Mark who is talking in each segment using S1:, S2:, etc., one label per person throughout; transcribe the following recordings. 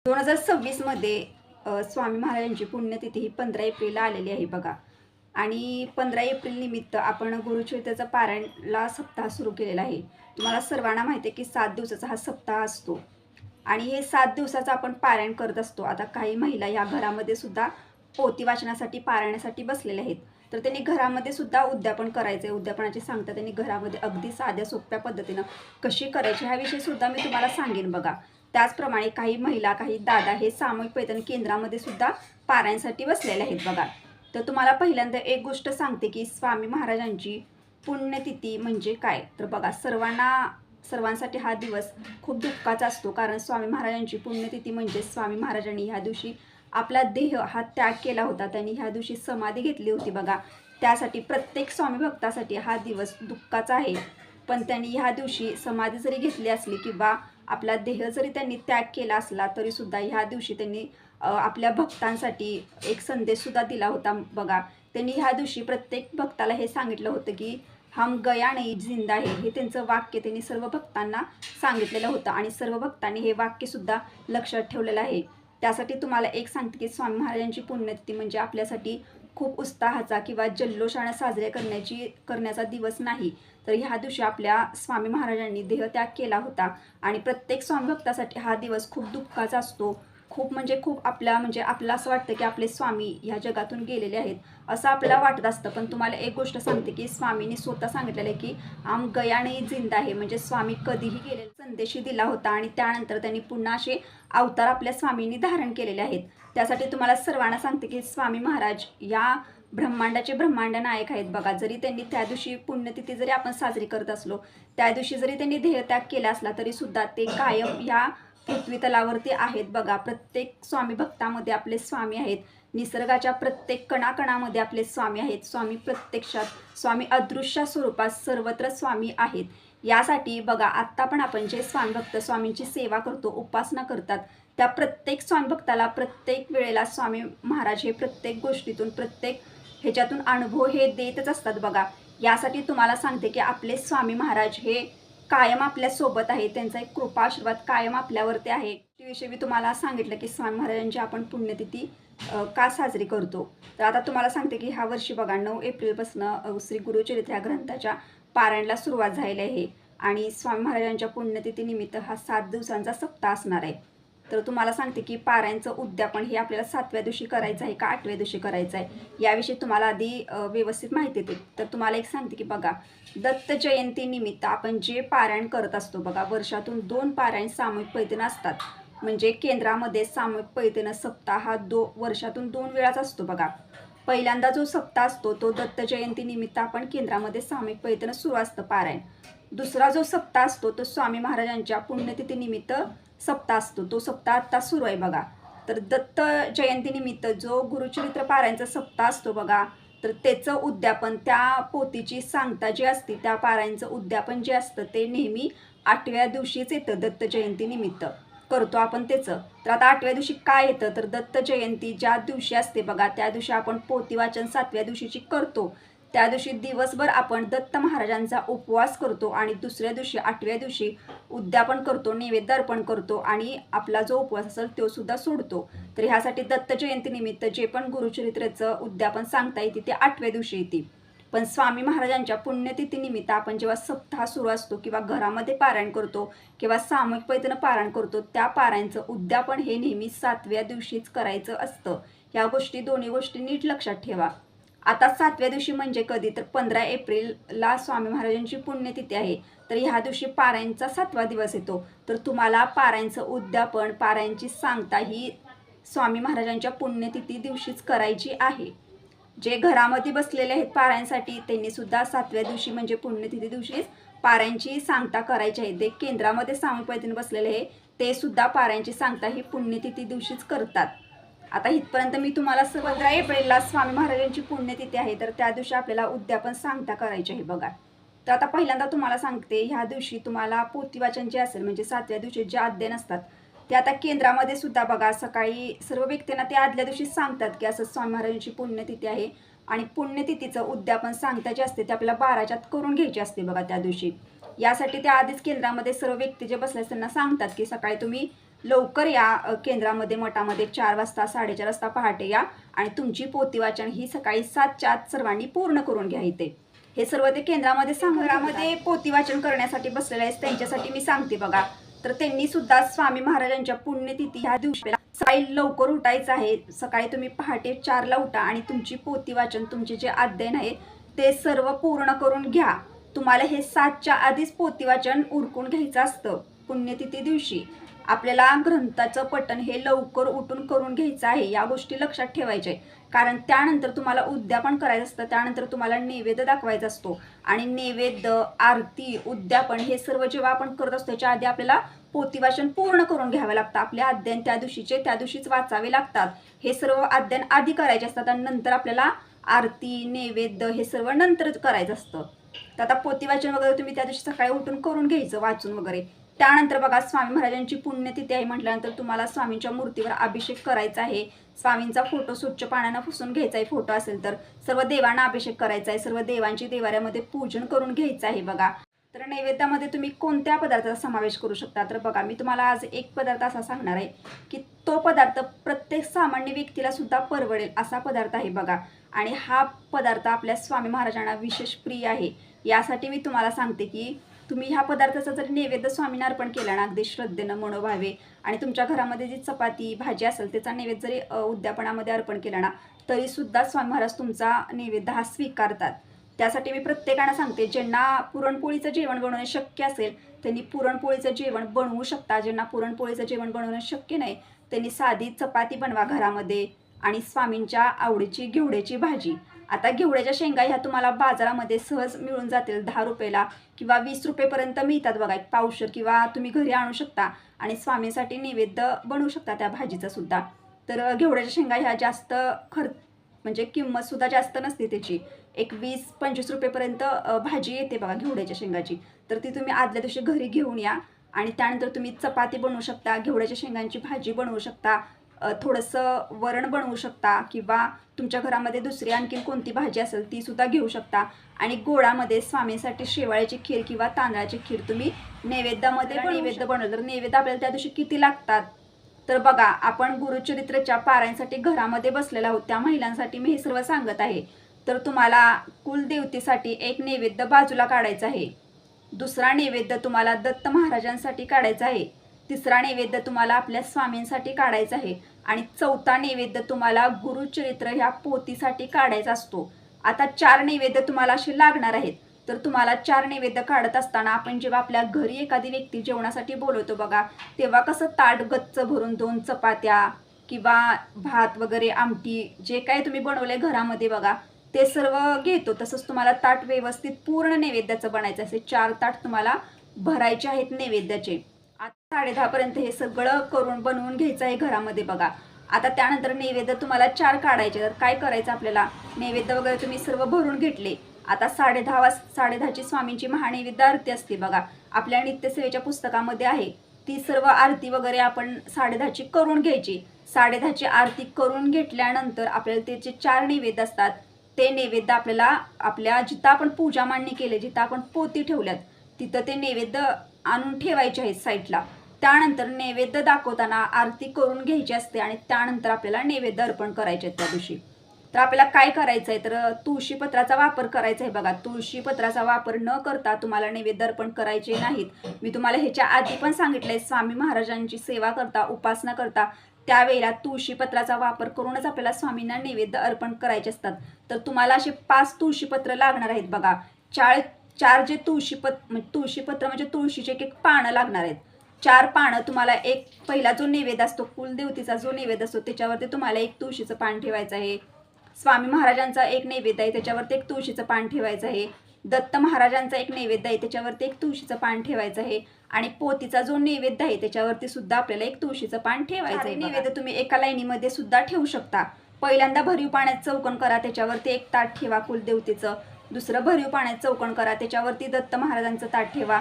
S1: 2026 मध्ये स्वामी महाराजांची पुण्यतिथी ही 15 एप्रिलला आलेली आहे बघा. आणि 15 एप्रिल निमित्त आपण गुरुचरित्राचा पारायणला सप्ताह सुरू केलेला आहे. तुम्हाला सर्वांना माहिती आहे की 7 दिवसाचा हा सप्ताह असतो आणि हे 7 दिवसाचं आपण पारायण करत असतो. आता काही महिला ह्या घरामध्ये सुद्धा पोथी वाचनासाठी पारायणासाठी बसलेल्या आहेत, तर त्यांनी घरामध्ये सुद्धा उद्यापन करायचं आहे. उद्यापनाची सांगता त्यांनी घरामध्ये अगदी साध्या सोप्या पद्धतीनं कशी करायची ह्याविषयी सुद्धा मी तुम्हाला सांगेन बघा. त्याचप्रमाणे काही महिला, काही दादा हे सामूहिक पैठण केंद्रामध्ये सुद्धा पारायणासाठी बसलेले आहेत बघा. तर तुम्हाला पहिल्यांदा एक गोष्ट सांगते की स्वामी महाराजांची पुण्यतिथी म्हणजे काय. तर बघा, सर्वांसाठी हा दिवस खूप दुःखाचा असतो, कारण स्वामी महाराजांची पुण्यतिथी म्हणजे स्वामी महाराजांनी ह्या दिवशी आपला देह हा त्याग केला होता. त्यांनी ह्या दिवशी समाधी घेतली होती बघा. त्यासाठी प्रत्येक स्वामी भक्तासाठी हा दिवस दुःखाचा आहे. पण त्यांनी ह्या दिवशी समाधी जरी घेतली असली किंवा आपला देह जरी त्यांनी त्याग केला असला तरीसुद्धा ह्या दिवशी त्यांनी आपल्या भक्तांसाठी एक संदेशसुद्धा दिला होता बघा. त्यांनी ह्या दिवशी प्रत्येक भक्ताला हे सांगितलं होतं की हम गया नहीं जिंदा है, हे त्यांचं वाक्य त्यांनी सर्व भक्तांना सांगितलेलं होतं आणि सर्व भक्तांनी हे वाक्यसुद्धा लक्षात ठेवलेलं आहे. त्यासाठी तुम्हाला एक सांगते की स्वामी महाराजांची पुण्यतिथी म्हणजे आपल्यासाठी खूप उत्साहाचा किंवा जल्लोषाने साजरे करण्याचा दिवस नाही, तर ह्या दिवशी आपल्या स्वामी महाराजांनी देहत्याग केला होता आणि प्रत्येक स्वामी भक्तासाठी हा दिवस खूप दुःखाचा असतो. खूप म्हणजे खूप आपल्याला असं वाटतं की आपले स्वामी ह्या जगातून गेलेले आहेत असं आपल्याला वाटत असतं. पण तुम्हाला एक गोष्ट सांगते की स्वामींनी स्वतः सांगितलेलं आहे की आम गया नाही जिंदा आहे, म्हणजे स्वामी कधीही गेलेला संदेशही दिला होता आणि त्यानंतर त्यांनी पुन्हा असे अवतार आपल्या स्वामींनी धारण केलेले आहेत. त्यासाठी तुम्हाला सर्वांना सांगते की स्वामी महाराज या ब्रह्मांडाचे ब्रह्मांड नायक आहेत बघा. जरी त्यांनी त्या दिवशी पुण्यतिथी जरी आपण साजरी करत असलो, त्या दिवशी जरी त्यांनी देहत्याग केला असला तरी सुद्धा ते कायम या पृथ्वी तलावरती आहेत बघा. प्रत्येक स्वामी भक्तामध्ये आपले स्वामी आहेत. निसर्गाच्या प्रत्येक कणाकणामध्ये आपले स्वामी आहेत. स्वामी प्रत्यक्षात, स्वामी अदृश्य स्वरूपात सर्वत्र स्वामी आहेत. यासाठी बघा, आत्ता पण आपण जे स्वामी भक्त स्वामींची सेवा करतो, उपासना करतात, त्या प्रत्येक स्वामी भक्ताला प्रत्येक वेळेला स्वामी महाराज हे प्रत्येक गोष्टीतून, प्रत्येक ह्याच्यातून अनुभव हे देतच असतात बघा. यासाठी तुम्हाला सांगते की आपले स्वामी महाराज हे कायम आपल्यासोबत आहे. त्यांचा एक कृपा आशीर्वाद कायम आपल्यावरती आहे. त्याविषयी मी तुम्हाला सांगितलं की स्वामी महाराजांची आपण पुण्यतिथी का साजरी करतो. तर आता तुम्हाला सांगते की ह्या वर्षी बघा 9 एप्रिलपासून श्री गुरुचरित्र या ग्रंथाच्या पारायणाला सुरुवात झालेली आहे आणि स्वामी महाराजांच्या पुण्यतिथीनिमित्त हा 7 दिवसांचा सप्ताह असणार आहे. तर तुम्हाला सांगते की पारायणचं उद्यापन हे आपल्याला 7व्या दिवशी करायचं आहे का 8व्या दिवशी करायचं आहे याविषयी तुम्हाला आधी व्यवस्थित माहिती देते. तर तुम्हाला एक सांगते की बघा, दत्त जयंतीनिमित्त आपण जे पारायण करत असतो बघा, वर्षातून 2 पारायण सामूहिक पैठण असतात. म्हणजे केंद्रामध्ये सामूहिक पैठण सप्ताह हा वर्षातून 2 वेळाच असतो बघा. पहिल्यांदा जो सप्ताह असतो तो दत्त जयंतीनिमित्त आपण केंद्रामध्ये सामूहिक पैठण सुरू असतं पारायण. दुसरा जो सप्ताह असतो तो स्वामी महाराजांच्या पुण्यतिथीनिमित्त सप्ताह असतो. तो सप्ताह आत्ता सुरू आहे बघा. तर दत्त जयंतीनिमित्त जो गुरुचरित्र पारायणचा सप्ताह असतो बघा, तर त्याचं उद्यापन, त्या पोथीची सांगता जी असते, त्या पारायणचं उद्यापन जे असतं ते नेहमी 8व्या दिवशीच येतं. दत्त जयंतीनिमित्त करतो आपण त्याचं. तर आता 8व्या दिवशी काय येतं, तर दत्त जयंती ज्या दिवशी असते बघा, त्या दिवशी आपण पोथी वाचन 7व्या दिवशीची करतो. त्या दिवशी दिवसभर आपण दत्त महाराजांचा उपवास करतो आणि दुसऱ्या दिवशी 8व्या दिवशी उद्यापन करतो, नैवेद्य अर्पण करतो आणि आपला जो उपवास असेल तो सुद्धा सोडतो. तर ह्यासाठी दत्त जयंतीनिमित्त जे पण गुरुचरित्राचं उद्यापन सांगता येते ते 8व्या दिवशी येते. पण स्वामी महाराजांच्या पुण्यतिथीनिमित्त आपण जेव्हा सप्ताह सुरू असतो किंवा घरामध्ये पारायण करतो किंवा सामूहिक पैठण पारायण करतो, त्या पारायणचं उद्यापन हे नेहमी 7व्या दिवशीच करायचं असतं. ह्या दोन्ही गोष्टी नीट लक्षात ठेवा. आता 7व्या दिवशी म्हणजे कधी, तर 15 एप्रिलला स्वामी महाराजांची पुण्यतिथी आहे. तर ह्या दिवशी पारायणचा 7वा दिवस येतो. तर तुम्हाला पारायणचं उद्यापन, पारायणची सांगता ही स्वामी महाराजांच्या पुण्यतिथी दिवशीच करायची आहे. जे घरामध्ये बसलेले आहेत पारायणसाठी त्यांनी सुद्धा 7व्या दिवशी म्हणजे पुण्यतिथी दिवशीच पारायणची सांगता करायची आहे. ते केंद्रामध्ये सामूहिक पैठण बसलेले आहे ते सुद्धा पारायणची सांगता ही पुण्यतिथी दिवशीच करतात. आता इथपर्यंत मी तुम्हाला 15 एप्रिलला स्वामी महाराजांची पुण्यतिथी आहे, तर त्या दिवशी आपल्याला उद्यापन सांगता करायची आहे बघा. तर आता पहिल्यांदा तुम्हाला सांगते, ह्या दिवशी तुम्हाला पोथी वाचन जे असेल म्हणजे 7व्या दिवशी जे अध्ययन असतात ते आता केंद्रामध्ये सुद्धा बघा, सकाळी सर्व व्यक्तींना ते आदल्या दिवशी सांगतात की असं स्वामी महाराजांची पुण्यतिथी आहे आणि पुण्यतिथीचं उद्यापन सांगता जे असते ते आपल्याला 12च्या आत करून घ्यायची असते बघा त्या दिवशी. यासाठी त्या आधीच केंद्रामध्ये सर्व व्यक्ती जे बसले त्यांना सांगतात की सकाळी तुम्ही लवकर या केंद्रामध्ये मठामध्ये 4 वाजता 4:30 वाजता पहाटे या आणि तुमची पोथी वाचन ही सकाळी 7च्या आत सर्वांनी पूर्ण करून घ्या. इथे हे सर्व ते केंद्रामध्ये घरामध्ये पोथी वाचन करण्यासाठी बसलेले आहेत त्यांच्यासाठी मी सांगते बघा. तर त्यांनी सुद्धा स्वामी महाराजांच्या पुण्यतिथी ह्या दिवशी सकाळी लवकर उठायचं आहे. सकाळी तुम्ही पहाटे 4ला उठा आणि तुमची पोथी वाचन तुमचे जे अध्ययन आहे ते सर्व पूर्ण करून घ्या. तुम्हाला हे 7च्या आधीच पोथी वाचन उरकून घ्यायचं असतं. पुण्यतिथी दिवशी आपल्याला ग्रंथाचं पठण हे लवकर उठून करून घ्यायचं आहे. या गोष्टी लक्षात ठेवायच्या आहे. कारण त्यानंतर तुम्हाला उद्यापन करायचं असतं. त्यानंतर तुम्हाला नैवेद्य दाखवायचा असतो आणि नैवेद्य, आरती, उद्यापन हे सर्व जेव्हा आपण करत असतो त्याच्या आधी आपल्याला पोथी वाचन पूर्ण करून घ्यावं लागतं. आपले अध्ययन त्या दिवशीच वाचावे लागतात. हे सर्व अध्ययन आधी करायचे असतात आणि नंतर आपल्याला आरती, नैवेद्य हे सर्व नंतरच करायचं असतं. तर आता पोथी वाचन वगैरे तुम्ही त्या दिवशी सकाळी उठून करून घ्यायचं वाचून वगैरे. त्यानंतर बघा स्वामी महाराजांची पुण्यतिथी आहे म्हटल्यानंतर तुम्हाला स्वामींच्या मूर्तीवर अभिषेक करायचा आहे. स्वामींचा फोटो स्वच्छ पाण्यानं पुसून घ्यायचा आहे. फोटो असेल तर सर्व देवांना अभिषेक करायचा आहे. सर्व देवांची देवाऱ्यामध्ये पूजन करून घ्यायचं आहे बघा. तर नैवेद्यामध्ये तुम्ही कोणत्या पदार्थाचा समावेश करू शकता. तर बघा मी तुम्हाला आज एक पदार्थ असा सांगणार आहे की तो पदार्थ प्रत्येक सामान्य व्यक्तीला सुद्धा परवडेल असा पदार्थ आहे बघा. आणि हा पदार्थ आपल्या स्वामी महाराजांना विशेष प्रिय आहे. यासाठी मी तुम्हाला सांगते की तुम्ही ह्या पदार्थाचा जरी नैवेद्य स्वामींना अर्पण केला ना अगदी श्रद्धेनं मनोभावे आणि तुमच्या घरामध्ये जी चपाती भाजी असेल त्याचा नैवेद्य जरी उद्यापनामध्ये अर्पण केला ना तरी सुद्धा स्वामी महाराज तुमचा नैवेद्य हा स्वीकारतात. त्यासाठी मी प्रत्येकाला सांगते ज्यांना पुरणपोळीचं जेवण बनवणं शक्य असेल त्यांनी पुरणपोळीचं जेवण बनवू शकता. ज्यांना पुरणपोळीचं जेवण बनवणं शक्य नाही त्यांनी साधी चपाती बनवा घरामध्ये आणि स्वामींच्या आवडीची घेवड्याची भाजी. आता घेवड्याच्या शेंगा ह्या तुम्हाला बाजारामध्ये सहज मिळून जातील. 10 रुपयाला किंवा 20 रुपयेपर्यंत मिळतात बघा. एक पावशर किंवा तुम्ही घरी आणू शकता आणि स्वामींसाठी नैवेद्य बनवू शकता त्या भाजीचा सुद्धा. तर घेवड्याच्या शेंगा ह्या जास्त म्हणजे किंमतसुद्धा जास्त नसते त्याची. एक 20-25 रुपयेपर्यंत भाजी येते बघा घेवड्याच्या शेंगाची. तर ती तुम्ही आदल्या दिवशी घरी घेऊन या आणि त्यानंतर तुम्ही चपाती बनवू शकता, घेवड्याच्या शेंगांची भाजी बनवू शकता, थोडंसं वरण बनवू शकता किंवा तुमच्या घरामध्ये दुसरी आणखी कोणती भाजी असेल ती सुद्धा घेऊ शकता. आणि गोडामध्ये स्वामींसाठी शेवाळ्याची खीर किंवा तांदळाची खीर तुम्ही नैवेद्यामध्ये नैवेद्य बनवलं तर नैवेद्य आपल्याला त्या दिवशी किती लागतात. तर बघा आपण गुरुचरित्रच्या पारायणासाठी घरामध्ये बसलेला आहोत त्या महिलांसाठी मी हे सर्व सांगत आहे. तर तुम्हाला कुलदेवतेसाठी एक नैवेद्य बाजूला काढायचा आहे. दुसरा नैवेद्य तुम्हाला दत्त महाराजांसाठी काढायचा आहे. तिसरा नैवेद्य तुम्हाला आपल्या स्वामींसाठी काढायचा आहे आणि चौथा नैवेद्य तुम्हाला गुरुचरित्र ह्या पोथीसाठी काढायचा असतो. आता 4 नैवेद्य तुम्हाला असे लागणार आहेत. तर तुम्हाला 4 नैवेद्य काढत असताना आपण जेव्हा आपल्या घरी एखादी व्यक्ती जेवणासाठी बोलवतो बघा तेव्हा कसं ताट गच्च भरून 2 चपात्या किंवा भात वगैरे आमटी जे काही तुम्ही बनवले घरामध्ये बघा ते सर्व घेतो. तसंच तुम्हाला ताट व्यवस्थित पूर्ण नैवेद्याचं बनायचं असे 4 ताट तुम्हाला भरायचे आहेत नैवेद्याचे. आता 10:30 पर्यंत हे सगळं करून बनवून घ्यायचं आहे घरामध्ये बघा. आता त्यानंतर नैवेद्य तुम्हाला 4 काढायचे. तर काय करायचं आपल्याला नैवेद्य वगैरे तुम्ही सर्व भरून घेतले. आता 10:30ची स्वामींची महानैवेद्य आरती असते बघा. आपल्या नित्यसेवेच्या पुस्तकामध्ये आहे. ती सर्व आरती वगैरे आपण 10:30ची करून घ्यायची. 10:30ची आरती करून घेतल्यानंतर आपल्याला त्याचे 4 नैवेद्य असतात. ते नैवेद्य आपल्याला आपल्या जिथं आपण पूजा मांडणी केली जिथं आपण पोथी ठेवल्यात तिथं ते नैवेद्य आणून ठेवायचे आहेत साईडला. त्यानंतर नैवेद्य दाखवताना आरती करून घ्यायची असते आणि त्यानंतर आपल्याला नैवेद्य अर्पण करायचे त्या दिवशी. तर आपल्याला काय करायचं आहे तर तुळशीपत्राचा वापर करायचा आहे बघा. तुळशीपत्राचा वापर न करता तुम्हाला नैवेद्य अर्पण करायचे नाहीत. मी तुम्हाला ह्याच्या आधी पण सांगितलंय स्वामी महाराजांची सेवा करता उपासना करता त्यावेळेला तुळशीपत्राचा वापर करूनच आपल्याला स्वामींना नैवेद्य अर्पण करायचे असतात. तर तुम्हाला असे 5 तुळशीपत्र लागणार आहेत बघा. 4 जे तुळशीपत्र म्हणजे तुळशीचे एक पानं लागणार आहेत. 4 पानं तुम्हाला एक पहिला जो नैवेद्य असतो कुलदेवतेचा जो नैवेद्य असतो त्याच्यावरती तुम्हाला एक तुळशीचं पान ठेवायचं आहे. स्वामी महाराजांचा एक नैवेद्य आहे त्याच्यावरती एक तुळशीचं पान ठेवायचं आहे. दत्त महाराजांचा एक नैवेद्य आहे त्याच्यावरती एक तुळशीचं पान ठेवायचं आहे. आणि पोथीचा जो नैवेद्य आहे त्याच्यावरती सुद्धा आपल्याला एक तुळशीचं पान ठेवायचं आहे. नैवेद्य तुम्ही एका लाईनीमध्ये सुद्धा ठेवू शकता. पहिल्यांदा भरीव पाण्यात चौकण करा त्याच्यावरती एक ताट ठेवा कुलदेवतेचं. दुसरं भरीव पाण्यात चौकण करा त्याच्यावरती दत्त महाराजांचं ताट ठेवा.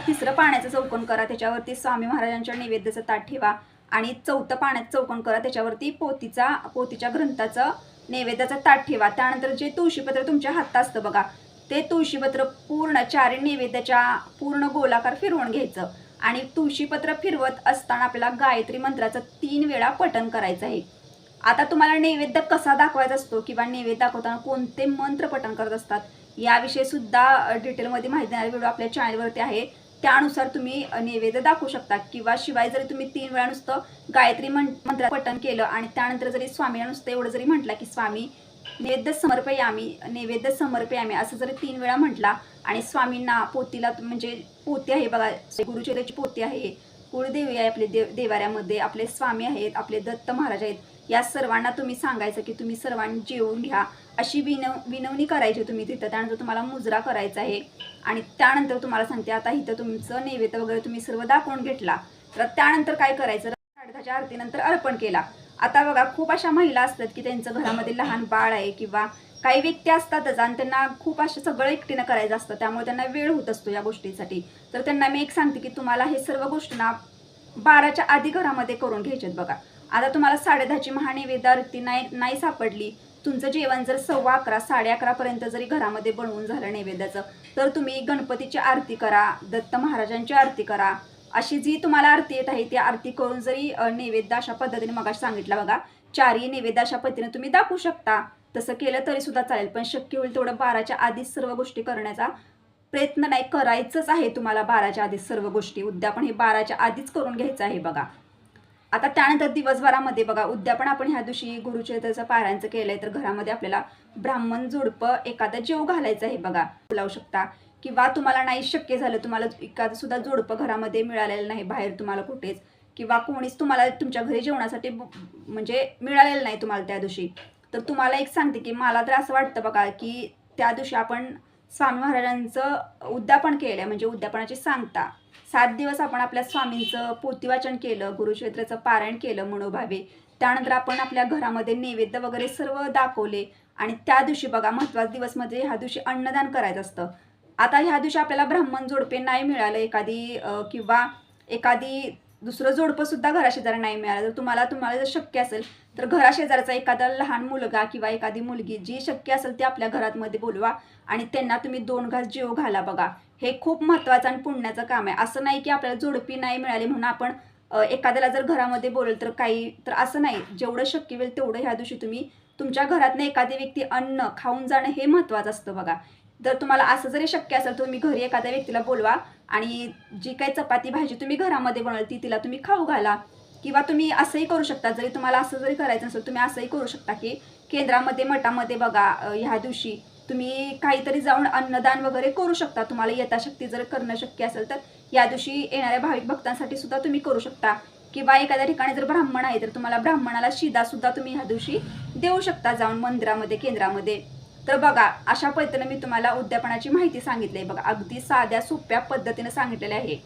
S1: तिसरं पाण्याचं चौकण करा त्याच्यावरती स्वामी महाराजांच्या नैवेद्याचं ताट ठेवा. आणि चौथं पाण्यात चौकण करा त्याच्यावरती पोथीच्या ग्रंथाचं नैवेद्याचं ताट ठेवा. त्यानंतर जे तुळशीपत्र तुमच्या हातात असतं बघा ते तुळशीपत्र पूर्ण 4 नैवेद्याच्या पूर्ण गोलाकार फिरवून घ्यायचं आणि तुळशीपत्र फिरवत असताना आपल्याला गायत्री मंत्राचं 3 वेळा पठण करायचं आहे. आता तुम्हाला नैवेद्य कसा दाखवायचा असतो किंवा नैवेद्य दाखवताना कोणते मंत्र पठण करत असतात याविषयी सुद्धा डिटेलमध्ये माहिती देणारा व्हिडिओ आपल्या चॅनलवरती आहे. त्यानुसार तुम्ही नैवेद्य दाखवू शकता किंवा शिवाय जरी तुम्ही 3 वेळा नुसतं गायत्री मंत्र पठण केलं आणि त्यानंतर जरी स्वामींना नुसतं एवढं जरी म्हटलं की स्वामी नैवेद्य समर्पयामी असं जरी 3 वेळा म्हटला आणि स्वामींना पोतीला म्हणजे पोती आहे बघा, गुरुचरित्राची पोती आहे, कुळदेवी आहे आपले देवाऱ्यामध्ये, आपले स्वामी आहेत, आपले दत्त महाराज आहेत, या सर्वांना तुम्ही सांगायचं की तुम्ही सर्वांनी जेवून घ्या अशी विनवणी करायची तुम्ही तिथं. त्यानंतर तुम्हाला मुजरा करायचा आहे आणि त्यानंतर तुम्हाला सांगते आता इथं तुमचं नैवेद्य वगैरे तुम्ही सर्व दाखवून घेतला तर त्यानंतर काय करायचं, 10:30च्या आरतीनंतर अर्पण केला. आता बघा खूप अशा महिला असतात की त्यांचं घरामध्ये लहान बाळ आहे किंवा काही व्यक्ती असतातच आणि त्यांना खूप असं सगळं एकटीनं करायचं असतं, त्यामुळे त्यांना वेळ होत असतो या गोष्टीसाठी. तर त्यांना मी एक सांगते की तुम्हाला हे सर्व गोष्टींना 12च्या आधी घरामध्ये करून घ्यायच्यात बघा. आता तुम्हाला 10:30ची महानैवेद्य आरती नाही सापडली, तुमचं जेवण जर 11:15 11:30 पर्यंत जरी घरामध्ये बनवून झालं नैवेद्याचं, तर तुम्ही गणपतीची आरती करा, दत्त महाराजांची आरती करा, अशी जी तुम्हाला आरती येत आहे ती आरती करून जरी नैवेद्य अशा पद्धतीने मगाशी सांगितलं बघा, 4ही नैवेद्य अशा पद्धतीने तुम्ही दाखवू शकता. तसं केलं तरी सुद्धा चालेल, पण शक्य होईल तेवढं 12च्या आधीच सर्व गोष्टी करण्याचा प्रयत्न नाही करायचंच आहे तुम्हाला. 12च्या आधीच सर्व गोष्टी उद्यापन हे 12च्या आधीच करून घ्यायचं आहे बघा. आता त्यानंतर दिवसभरामध्ये बघा उद्यापन आपण ह्या दिवशी गुरुचरित्राचं पारायणचं केलंय तर घरामध्ये आपल्याला ब्राह्मण जोडपं एखादं जेव घालायचं आहे बघा, बोलावू शकता. किंवा तुम्हाला नाही शक्य झालं, तुम्हाला एखादं सुद्धा जोडपं घरामध्ये मिळालेलं नाही बाहेर तुम्हाला कुठेच, किंवा कोणीच तुम्हाला तुमच्या घरी जेवणासाठी म्हणजे मिळालेलं नाही तुम्हाला त्या दिवशी, तर तुम्हाला एक सांगते की मला तर असं वाटतं बघा की त्या दिवशी आपण स्वामी महाराजांचं उद्यापन केलं, म्हणजे उद्यापनाची सांगता 7 दिवस आपण आपल्या स्वामींचं पोथीवाचन केलं, गुरुचरित्राचं पारायण केलं मनोभावे. त्यानंतर आपण आपल्या घरामध्ये नैवेद्य वगैरे सर्व दाखवले आणि त्या दिवशी बघा महत्त्वाचा दिवस म्हणजे ह्या दिवशी अन्नदान करायचं असतं. आता ह्या दिवशी आपल्याला ब्राह्मण जोडपे नाही मिळालं किंवा एखादी दुसरं जोडपं सुद्धा घराशेजारी नाही मिळालं, तर तुम्हाला जर शक्य असेल तर घराशेजारचा एखादा लहान मुलगा किंवा एखादी मुलगी जी शक्य असेल ते आपल्या घरामध्ये बोलवा आणि त्यांना तुम्ही 2 घास जेव घाला बघा. हे खूप महत्त्वाचं आणि पुण्याचं काम आहे. असं नाही की आपल्याला जोडपी नाही मिळाली म्हणून आपण एखाद्याला जर घरामध्ये बोलल तर असं नाही. जेवढं शक्य होईल तेवढं ह्या दिवशी तुम्ही तुमच्या घरातनं एखादी व्यक्ती अन्न खाऊन जाणं हे महत्त्वाचं असतं बघा. जर तुम्हाला असं जरी शक्य असेल तर तुम्ही घरी एखाद्या व्यक्तीला बोलवा आणि जी काही चपाती भाजी तुम्ही घरामध्ये बनवली ती तिला तुम्ही खाऊ घाला. किंवा तुम्ही असंही करू शकता, जरी तुम्हाला असं जरी करायचं नसेल तुम्ही असंही करू शकता की केंद्रामध्ये मठामध्ये बघा ह्या दिवशी तुम्ही काहीतरी जाऊन अन्नदान वगैरे करू शकता. तुम्हाला यथाशक्ती जर करणं शक्य असेल तर या दिवशी येणाऱ्या भाविक भक्तांसाठी सुद्धा तुम्ही करू शकता. किंवा एखाद्या ठिकाणी जर ब्राह्मण आहे तर तुम्हाला ब्राह्मणाला शिदा सुद्धा तुम्ही ह्या दिवशी देऊ शकता जाऊन मंदिरामध्ये केंद्रामध्ये. तर बघा अशा पद्धतीने मी तुम्हाला उद्यापनाची माहिती सांगितली आहे बघा, अगदी साध्या सोप्या पद्धतीने सांगितलेले आहे.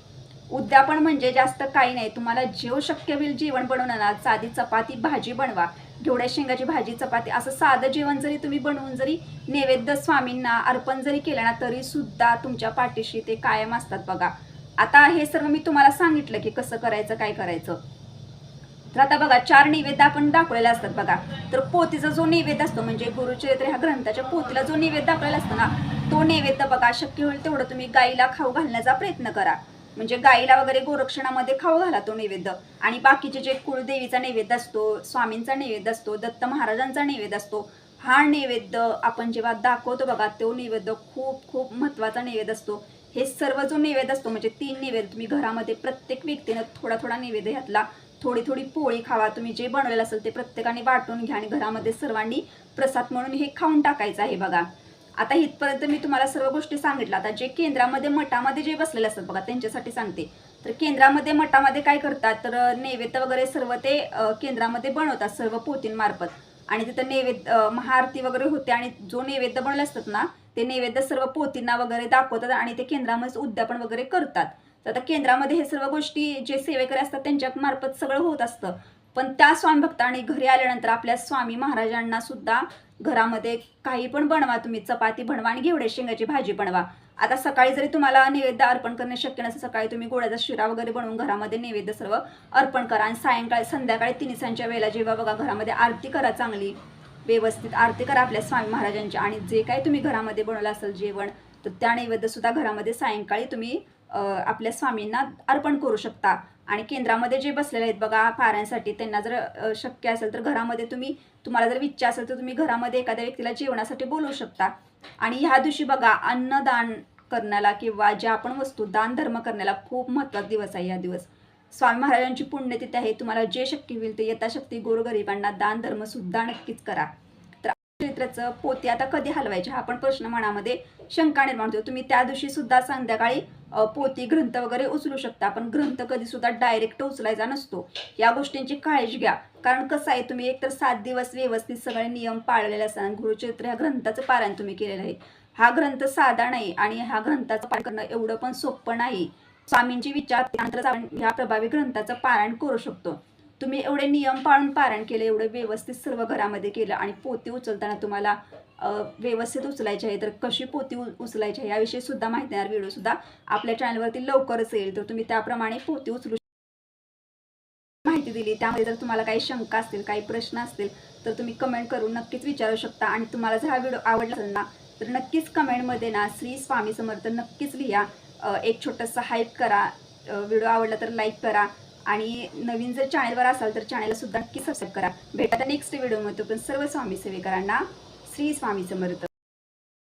S1: उद्यापन म्हणजे जास्त काही नाही, तुम्हाला जेव शक्य होईल जेवण बनवणं ना, साधी चपाती भाजी बनवा, घेवड्या शेंगाची भाजी चपाती असं साधं जेवण जरी तुम्ही बनवून जरी नैवेद्य स्वामींना अर्पण जरी केलं ना तरी सुद्धा तुमच्या पाठीशी ते कायम असतात बघा. आता हे सर्व मी तुम्हाला सांगितलं की कसं करायचं काय करायचं. तर आता बघा 4 नैवेद्य आपण दाखवलेले असतात बघा. तर पोतीचा जो नैवेद्य असतो म्हणजे गुरुचरित्र ह्या ग्रंथाच्या पोतीला जो नैवेद्य दाखवलेला असतो ना तो नैवेद्य बघा शक्य होईल तेवढं तुम्ही गाईला खाऊ घालण्याचा प्रयत्न करा. म्हणजे गाईला वगैरे गोरक्षणामध्ये खाऊ घाला तो नैवेद्य. आणि बाकीचे जे कुळदेवीचा नैवेद्य असतो, स्वामींचा नैवेद्य असतो, दत्त महाराजांचा नैवेद्य असतो, हा नैवेद्य आपण जेव्हा दाखवतो बघा तो नैवेद्य खूप खूप महत्त्वाचा नैवेद्य असतो. हे सर्व जो नैवेद्य असतो म्हणजे 3 नैवेद्य तुम्ही घरामध्ये प्रत्येक व्यक्तीनं थोडा थोडा नैवेद्य घातला, थोडी थोडी पोळी खावा, तुम्ही जे बनवलेलं असेल ते प्रत्येकाने वाटून घ्या आणि घरामध्ये सर्वांनी प्रसाद म्हणून हे खाऊन टाकायचं आहे बघा. आता इथपर्यंत मी तुम्हाला सर्व गोष्टी सांगितल्या. आता जे केंद्रामध्ये मठामध्ये जे बसलेले असतात बघा त्यांच्यासाठी सांगते. तर केंद्रामध्ये मठामध्ये काय करतात तर नैवेद्य वगैरे सर्व ते केंद्रामध्ये बनवतात सर्व पोतींमार्फत आणि तिथं नैवेद्य महाआरती वगैरे होते आणि जो नैवेद्य बनवले असतात ना ते नैवेद्य सर्व पोतींना वगैरे दाखवतात आणि ते केंद्रामध्ये उद्यापन वगैरे करतात. तर आता केंद्रामध्ये हे सर्व गोष्टी जे सेवेकरी असतात त्यांच्या मार्फत सगळं होत असतं. पण त्या स्वामी भक्तांनी घरी आल्यानंतर आपल्या स्वामी महाराजांना सुद्धा घरामध्ये काही पण बनवा, तुम्ही चपाती बनवा आणि घेवड्या शेंगाची भाजी बनवा. आता सकाळी जरी तुम्हाला नैवेद्य अर्पण करणे शक्य नसेल सकाळी तुम्ही गोळ्याचा शिरा वगैरे बनवून घरामध्ये नैवेद्य सर्व अर्पण करा आणि संध्याकाळी 3 वेळेला जेव्हा बघा घरामध्ये आरती करा, चांगली व्यवस्थित आरती करा आपल्या स्वामी महाराजांची आणि जे काही तुम्ही घरामध्ये बनवलं असेल जेवण तर त्या नैवेद्य सुद्धा घरामध्ये सायंकाळी तुम्ही आपल्या स्वामींना अर्पण करू शकता. आणि केंद्रामध्ये जे बसलेले आहेत बघा पारायणासाठी, त्यांना जर शक्य असेल तर घरामध्ये तुम्हाला जर इच्छा असेल तर तुम्ही घरामध्ये एखाद्या व्यक्तीला जेवणासाठी बोलवू शकता. आणि ह्या दिवशी बघा अन्नदान करण्याला किंवा ज्या आपण वस्तू दान धर्म करण्याला खूप महत्त्वाचा दिवस आहे. या दिवस स्वामी महाराजांची पुण्यतिथी आहे. तुम्हाला जे शक्य होईल ते यथाशक्ती गोरगरिबांना दान धर्म सुद्धा नक्कीच करा. तर चरित्राचं पोते आता कधी हलवायचे हा पण प्रश्न मनामध्ये शंका निर्माण होतो. तुम्ही त्या दिवशी सुद्धा संध्याकाळी पोती ग्रंथ वगैरे उचलू शकता, पण ग्रंथ कधी सुद्धा डायरेक्ट उचलायचा नसतो. या गोष्टींची काळजी घ्या. कारण कसं आहे, तुम्ही एकतर 7 दिवस व्यवस्थित सगळे नियम पाळलेले असतात. गुरुचरित्र ह्या ग्रंथाचं पारायण तुम्ही केलेलं आहे. हा ग्रंथ साधा नाही आणि ह्या ग्रंथाचं पारायण करणं एवढं पण सोपं नाही. स्वामींची विचार त्यानंतरच आपण ह्या प्रभावी ग्रंथाचं पारायण करू शकतो. तुम्ही एवढे नियम पाळून पारायण केले, एवढे व्यवस्थित सर्व घरामध्ये केलं आणि पोती उचलताना तुम्हाला व्यवस्थित उचलायची आहे, तर कशी पोती उचलायची आहे याविषयी सुद्धा माहिती देणार व्हिडिओ सुद्धा आपल्या चॅनलवरती लवकरच येईल. तर तुम्ही त्याप्रमाणे पोती उचलू माहिती दिली. त्यामध्ये जर तुम्हाला काही शंका असतील, काही प्रश्न असतील तर तुम्ही कमेंट करून नक्कीच विचारू शकता. आणि तुम्हाला जर हा व्हिडिओ आवडला असेल ना तर नक्कीच कमेंटमध्ये ना श्री स्वामी समर्थ नक्कीच लिहा. एक छोटंसं हाईप करा. व्हिडिओ आवडला तर लाईक करा आणि नवीन जर चॅनलवर असाल तर चॅनलला सुद्धा नक्की सबस्क्राईब करा. भेटा नेक्स्ट व्हिडिओमध्ये. पण सर्व स्वामी सेवेकरांना श्री स्वामी समर्थ.